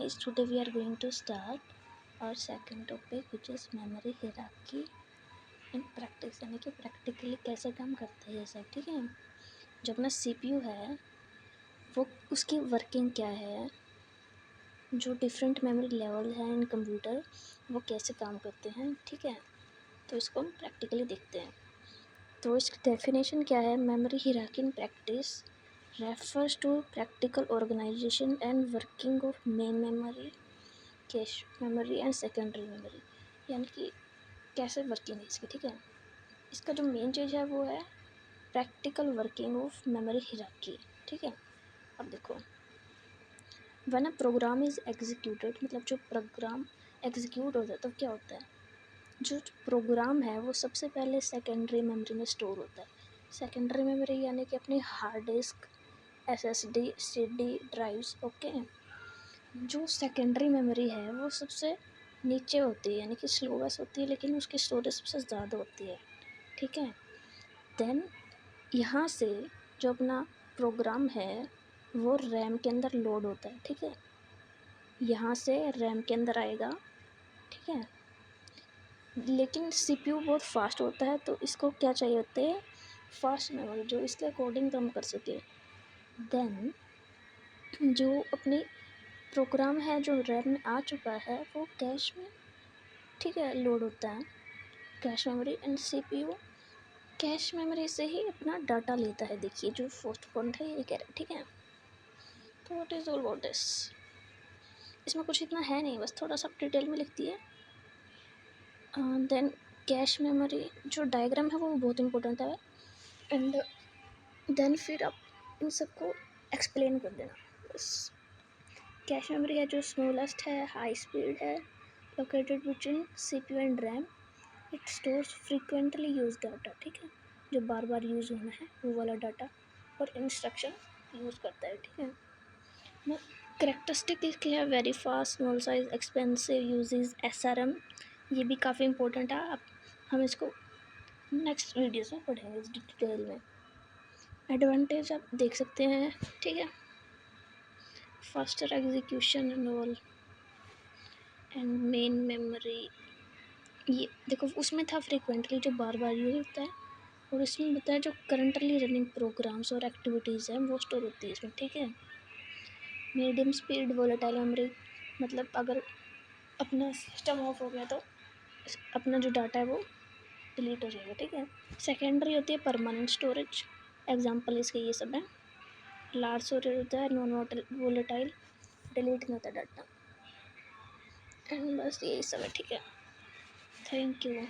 is today we are going to start our second topic which is memory hierarchy in practice, यानी कि practically कैसे काम करता है ये सब. ठीक है, जो अपना CPU है वो उसकी वर्किंग क्या है, जो डिफरेंट मेमोरी लेवल है इन कंप्यूटर वो कैसे काम करते हैं. ठीक है, तो इसको हम प्रैक्टिकली देखते हैं. तो इसकी डेफिनेशन क्या है. Memory hierarchy in practice refers to practical organization and working of main memory, cache memory and secondary memory, यानी कि कैसे वर्किंग है इसकी. ठीक है, इसका जो मेन चीज़ है वो है practical working of memory hierarchy. ठीक है, अब देखो, when a program is executed, मतलब जो प्रोग्राम एग्जीक्यूट होता है तो क्या होता है, जो प्रोग्राम है वो सबसे पहले सेकेंडरी मेमोरी में स्टोर होता है. सेकेंडरी मेमोरी यानी कि अपनी hard disk, SSD, CD drives. Okay, जो सेकेंडरी मेमोरी है वो सबसे नीचे होती है, यानी कि स्लोवेस्ट होती है, लेकिन उसकी स्टोरेज सबसे ज़्यादा होती है. ठीक है, देन यहाँ से जो अपना प्रोग्राम है वो रैम के अंदर लोड होता है. ठीक है, यहाँ से रैम के अंदर आएगा. ठीक है, लेकिन CPU बहुत फास्ट होता है तो इसको क्या चाहिए होते हैं, फास्ट मेमोरी, जो इसके अकॉर्डिंग कम कर सके. देन जो अपनी प्रोग्राम है जो रैम में आ चुका है वो कैश में, ठीक है, लोड होता है, cache memory. And CPU cache memory से ही अपना डाटा लेता है. देखिए जो फर्स्ट पॉइंट है ये कह रहा है. ठीक है, तो what is all about this. इसमें कुछ इतना है नहीं, बस थोड़ा सा डिटेल में लिखती है. देन कैश मेमोरी जो डायग्राम है वो बहुत इंपॉर्टेंट है. एंड देन फिर आप इन सबको एक्सप्लेन कर देना बस. कैश मेमोरी है जो स्मॉलेस्ट है, हाई स्पीड है, located between CPU and RAM. It stores frequently use data. ठीक है, जो बार बार यूज़ होना है वो वाला डाटा और इंस्ट्रक्शन यूज़ करता है. ठीक है, करेक्टरिस्टिक इसके है very fast, small size, expensive, uses SRM. ये भी काफ़ी इंपॉर्टेंट है. अब हम इसको नेक्स्ट वीडियोस में पढ़ेंगे इस डिटेल में. एडवांटेज आप देख सकते हैं. ठीक है, faster execution and all. And main memory, ये देखो उसमें था फ्रीक्वेंटली जो बार बार यूज होता है, और इसमें बताया जो करंटली रनिंग प्रोग्राम्स और एक्टिविटीज़ हैं वो स्टोर होती है इसमें. ठीक है, मीडियम स्पीड वोलेटाइल मेमोरी, मतलब अगर अपना सिस्टम ऑफ हो गया तो अपना जो डाटा है वो डिलीट हो जाएगा. ठीक है, सेकेंडरी होती है परमानेंट स्टोरेज, एग्जांपल इसके ये सब है. लार्ज स्टोरेज होता है नॉन वोलेटाइल, डिलीट नहीं होता डाटा. एंड बस यही सब है. ठीक है, थैंक यू.